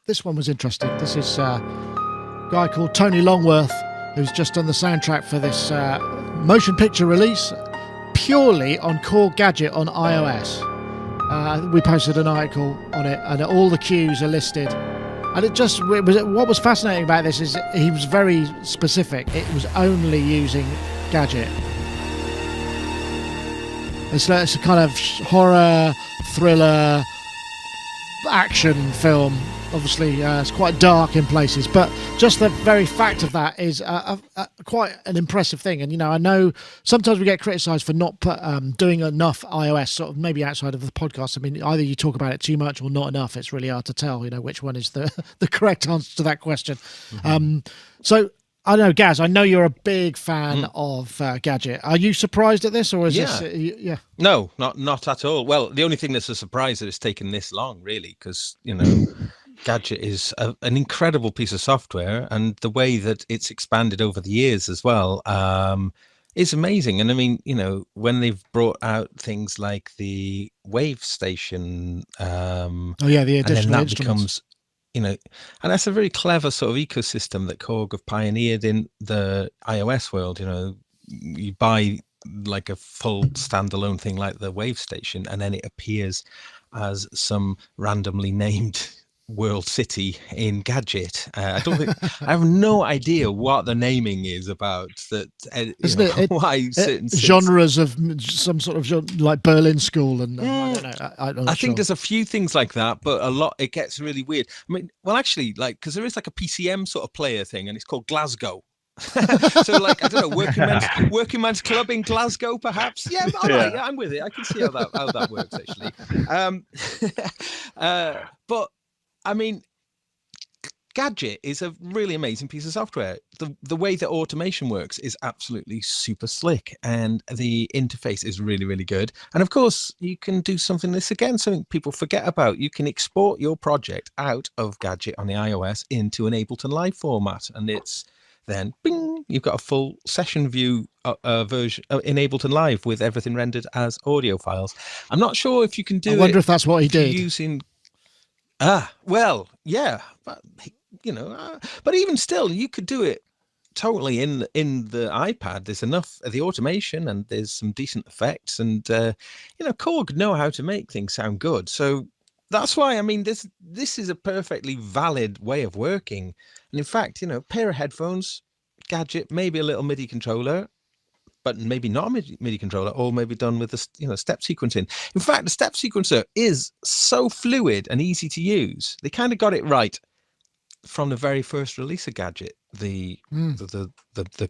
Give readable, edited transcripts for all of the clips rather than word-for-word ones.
this one was interesting. This is a guy called Tony Longworth, who's just done the soundtrack for this motion picture release purely on Korg Gadget on iOS. We posted an article on it, and all the cues are listed. And what was fascinating about this is he was very specific. It was only using Gadget. It's a kind of horror, thriller, action film. Obviously, it's quite dark in places, but just the very fact of that is quite an impressive thing. And, I know sometimes we get criticised for not doing enough iOS, sort of maybe outside of the podcast. I mean, either you talk about it too much or not enough. It's really hard to tell, which one is the correct answer to that question. Mm-hmm. So, I don't know, Gaz, I know you're a big fan of Gadget. Are you surprised at this, or is this... Yeah. No, not at all. Well, the only thing that's a surprise that it's taken this long, really, because, Gadget is an incredible piece of software, and the way that it's expanded over the years as well is amazing. And I mean, when they've brought out things like the Wave Station, the additional and that becomes, and that's a very clever sort of ecosystem that Korg have pioneered in the iOS world. You buy like a full standalone thing like the Wave Station, and then it appears as some randomly named world city in Gadget. I have no idea what the naming is about that. Why certain genres of some sort of like Berlin School and I don't know. I think there's a few things like that, but a lot it gets really weird. I mean, well, actually, like because there is like a PCM sort of player thing, and it's called Glasgow. So like I don't know, working man's club in Glasgow, perhaps. Yeah, all right, yeah, I'm with it. I can see how that works actually. But I mean, Gadget is a really amazing piece of software. The way that automation works is absolutely super slick, and the interface is really, really good. And of course, you can do something people forget about. You can export your project out of Gadget on the iOS into an Ableton Live format, and it's then bing, you've got a full session view version in Ableton Live with everything rendered as audio files. I'm not sure if you can do it. I wonder if that's what he did using. Well, yeah, but but even still, you could do it totally in the iPad. There's enough of the automation, and there's some decent effects, and Korg know how to make things sound good. So that's why I mean this is a perfectly valid way of working. And in fact, pair of headphones, Gadget, maybe a little MIDI controller, but maybe not a MIDI controller, or maybe done with the step sequencing. In fact, the step sequencer is so fluid and easy to use. They kind of got it right from the very first release of Gadget. The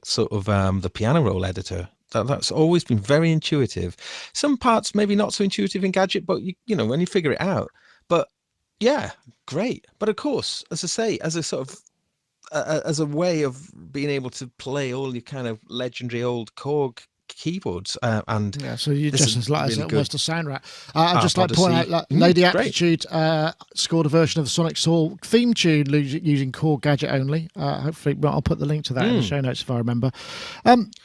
sort of the piano roll editor. That's always been very intuitive. Some parts maybe not so intuitive in Gadget, but when you figure it out. But yeah, great. But of course, as I say, as a sort of as a way of being able to play all your kind of legendary old Korg keyboards and so you just as like really as the sound rack. I'd just like to point out Lady Aptitude scored a version of the Sonic Soul theme tune using Korg Gadget only. Hopefully I'll put the link to that in the show notes if I remember.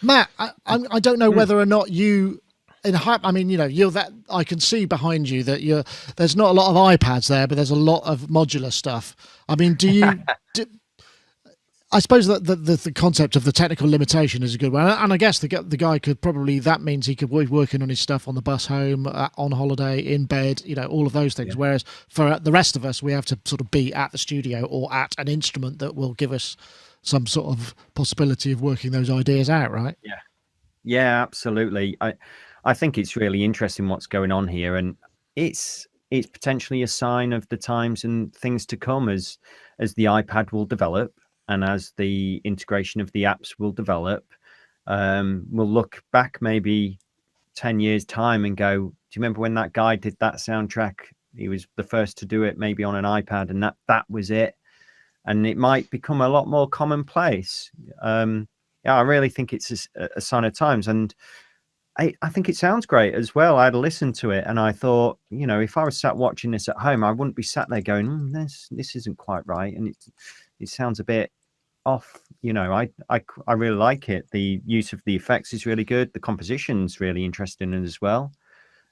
Matt, I don't know whether or not you I mean, you're that I can see behind you that there's not a lot of iPads there, but there's a lot of modular stuff. I mean, do you I suppose that the concept of the technical limitation is a good one, and I guess the guy could probably, that means he could be working on his stuff on the bus home, on holiday, in bed, all of those things. Yeah. Whereas for the rest of us, we have to sort of be at the studio or at an instrument that will give us some sort of possibility of working those ideas out, right? Yeah, absolutely. I think it's really interesting what's going on here, and it's potentially a sign of the times and things to come as the iPad will develop. And as the integration of the apps will develop, we'll look back maybe 10 years' time and go, do you remember when that guy did that soundtrack? He was the first to do it maybe on an iPad, and that was it. And it might become a lot more commonplace. I really think it's a sign of times. And I think it sounds great as well. I had listened to it and I thought, if I was sat watching this at home, I wouldn't be sat there going, this isn't quite right. And it sounds a bit off. I really like it. The use of the effects is really good. The composition's really interesting as well.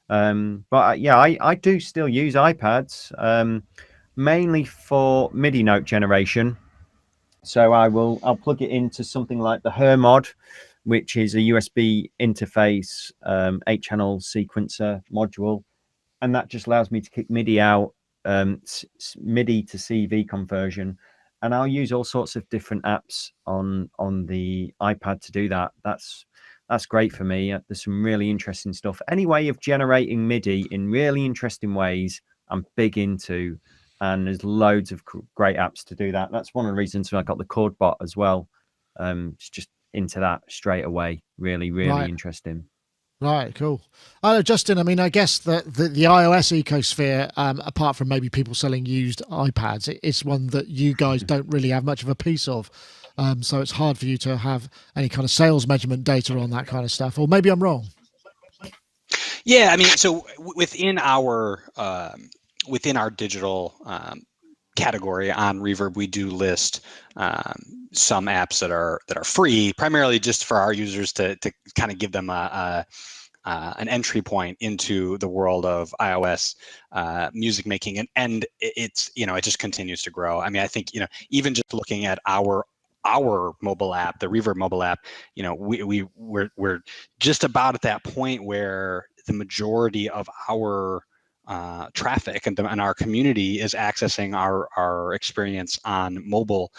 But I do still use iPads. mainly for MIDI note generation. So I'll plug it into something like the HerMod, which is a USB interface 8-channel sequencer module, and that just allows me to kick MIDI out, MIDI to CV conversion, and I'll use all sorts of different apps on the iPad to do that. That's great for me. There's some really interesting stuff. Any way of generating MIDI in really interesting ways, I'm big into, and there's loads of great apps to do that. That's one of the reasons I got the Korg bot as well. It's just into that straight away. Really, really interesting. Right, cool. Justin, I mean, I guess the iOS ecosphere, apart from maybe people selling used iPads, it's one that you guys don't really have much of a piece of. So it's hard for you to have any kind of sales measurement data on that kind of stuff. Or maybe I'm wrong. Yeah, I mean, so within our digital category on Reverb, we do list some apps that are free, primarily just for our users to kind of give them an entry point into the world of iOS music making, and it's, you know, it just continues to grow. I mean, I think, you know, even just looking at our mobile app, the Reverb mobile app, you know, we're just about at that point where the majority of our traffic and our community is accessing our experience on mobile.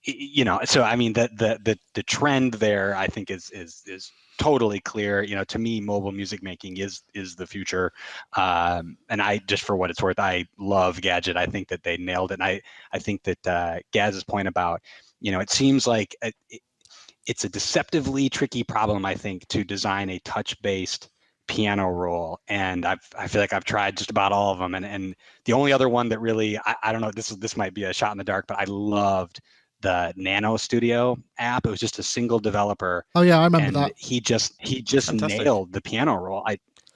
You know, so I mean, the trend there, I think, is totally clear. You know, to me, mobile music making is the future. And I, just for what it's worth, I love Gadget. I think that they nailed it. And I think that Gaz's point about, you know, it seems like it's a deceptively tricky problem, I think, to design a touch-based piano roll, and I feel like I've tried just about all of them, and the only other one that really, I don't know, this might be a shot in the dark, but I loved the Nano Studio app. It was just a single developer. Oh yeah, I remember that. He just nailed the piano roll.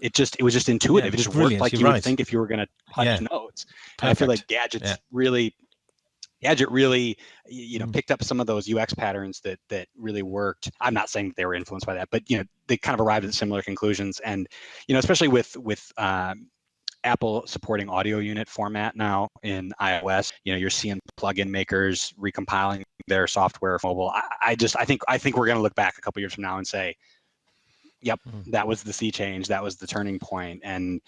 It was just intuitive. Yeah, it just worked like you would think if you were going to touch notes. Perfect. And I feel like Gadget really, you know, picked up some of those UX patterns that really worked. I'm not saying that they were influenced by that, but, you know, they kind of arrived at similar conclusions. And, you know, especially with Apple supporting audio unit format now in iOS, you know, you're seeing plugin makers recompiling their software for mobile. I think we're going to look back a couple years from now and say, yep, that was the sea change. That was the turning point. And,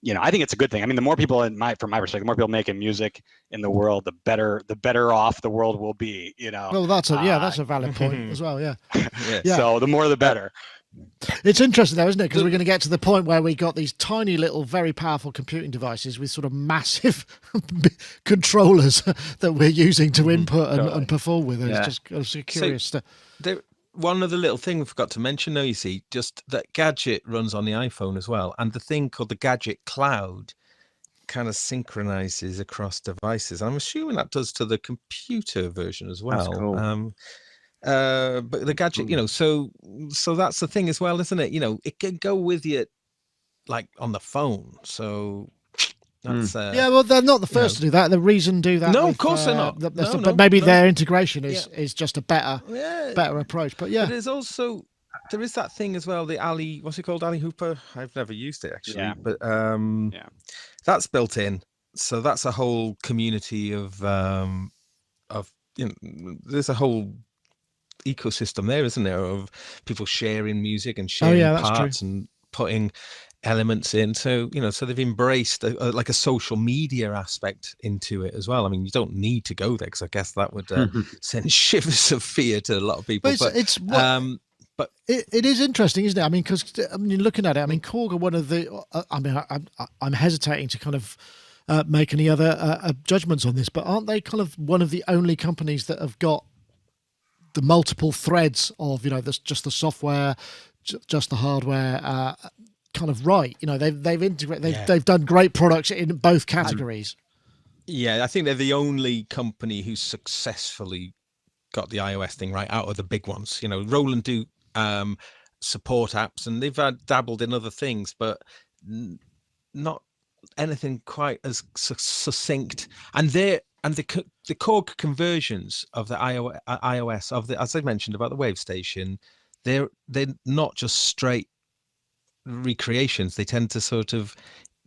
you know, I think it's a good thing. I mean, the more people from my perspective, the more people making music in the world, the better off the world will be, you know. Well, that's a valid point as well. Yeah. Yeah. So the more, the better. It's interesting though, isn't it? Because we're going to get to the point where we got these tiny little, very powerful computing devices with sort of massive controllers that we're using to input and perform with. It's just curious. One of the little thing we forgot to mention, though, you see, just that Gadget runs on the iPhone as well, and the thing called the Gadget Cloud kind of synchronizes across devices. I'm assuming that does to the computer version as well. That's cool. But the Gadget, you know, so that's the thing as well, isn't it? You know, it can go with you like on the phone. So that's well, they're not the first to do that. The Reason do that. No, of course they're not. But maybe their integration is just a better approach. But yeah, but there is that thing as well. The Ali, what's it called? Ali Hooper. I've never used it actually, but that's built in. So that's a whole community of you know, there's a whole ecosystem there, isn't there, of people sharing music and sharing parts and putting elements in. So, you know, so they've embraced like a social media aspect into it as well. I mean, you don't need to go there because I guess that would send shivers of fear to a lot of people. But it is interesting, isn't it? I mean, because looking at it, I mean, Korg are one of the. I'm hesitating to kind of make any other judgments on this, but aren't they kind of one of the only companies that have got the multiple threads of, you know, just the software, just the hardware, kind of right? You know, they've integrated, they've done great products in both categories. I think they're the only company who successfully got the iOS thing right out of the big ones. You know, Roland do support apps, and they've dabbled in other things, but not anything quite as succinct. And the Korg conversions of the iOS of the, as I mentioned about the Wave Station, they're not just straight recreations. They tend to sort of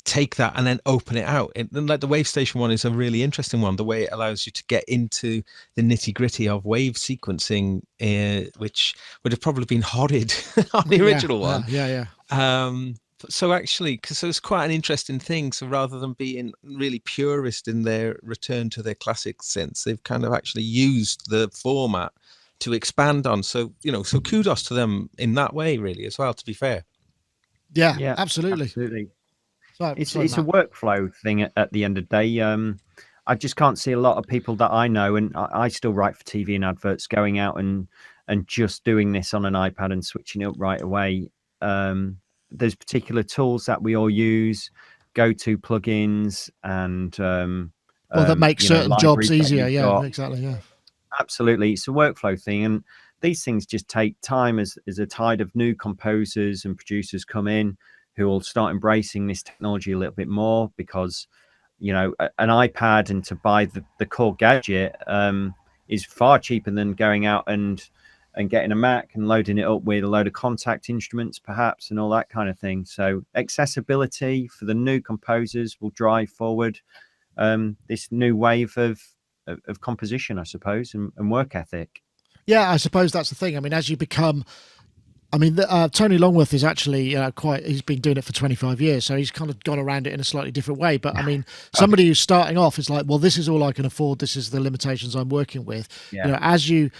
take that and then open it out. And like the WaveStation one is a really interesting one, the way it allows you to get into the nitty gritty of wave sequencing, which would have probably been horrid on the original one. So actually, so it's quite an interesting thing. So rather than being really purist in their return to their classic synths, they've kind of actually used the format to expand on. So, so kudos to them in that way, really, as well, to be fair. Yeah, absolutely. It's a workflow thing at the end of the day. I just can't see a lot of people that I know, and I still write for TV and adverts, going out and just doing this on an iPad and switching it up right away. There's particular tools that we all use, go-to plugins, and that make certain jobs easier. Yeah, exactly. Yeah, absolutely. It's a workflow thing, and these things just take time as a tide of new composers and producers come in who will start embracing this technology a little bit more, because an iPad and to buy the Korg Gadget is far cheaper than going out and getting a Mac and loading it up with a load of contact instruments perhaps and all that kind of thing. So accessibility for the new composers will drive forward this new wave of composition, I suppose, and work ethic. Yeah, I suppose that's the thing. I mean, as you become, Tony Longworth is actually he's been doing it for 25 years, so he's kind of gone around it in a slightly different way. But I mean, somebody who's starting off is like, well, this is all I can afford. This is the limitations I'm working with. Yeah. As you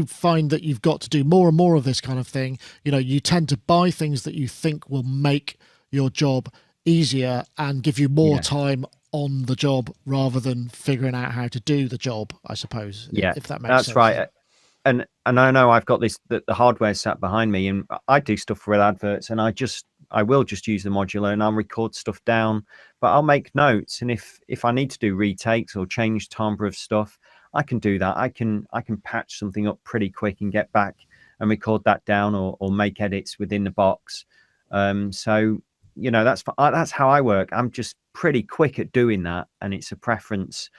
find that you've got to do more and more of this kind of thing, you tend to buy things that you think will make your job easier and give you more time on the job rather than figuring out how to do the job, I suppose. Yeah, if that makes sense. That's right. And I know I've got the hardware sat behind me, and I do stuff for adverts, and I will just use the modular and I'll record stuff down, but I'll make notes. And if I need to do retakes or change timbre of stuff, I can do that. I can patch something up pretty quick and get back and record that down or make edits within the box. So that's how I work. I'm just pretty quick at doing that, and it's a preference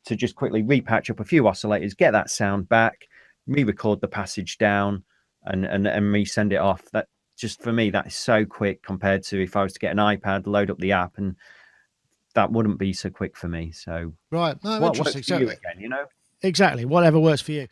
to just quickly repatch up a few oscillators, get that sound back, re-record the passage down, and re-send it off. That just, for me, that is so quick compared to if I was to get an iPad, load up the app, and that wouldn't be so quick for me. So right, no, what works for you again, exactly, whatever works for you.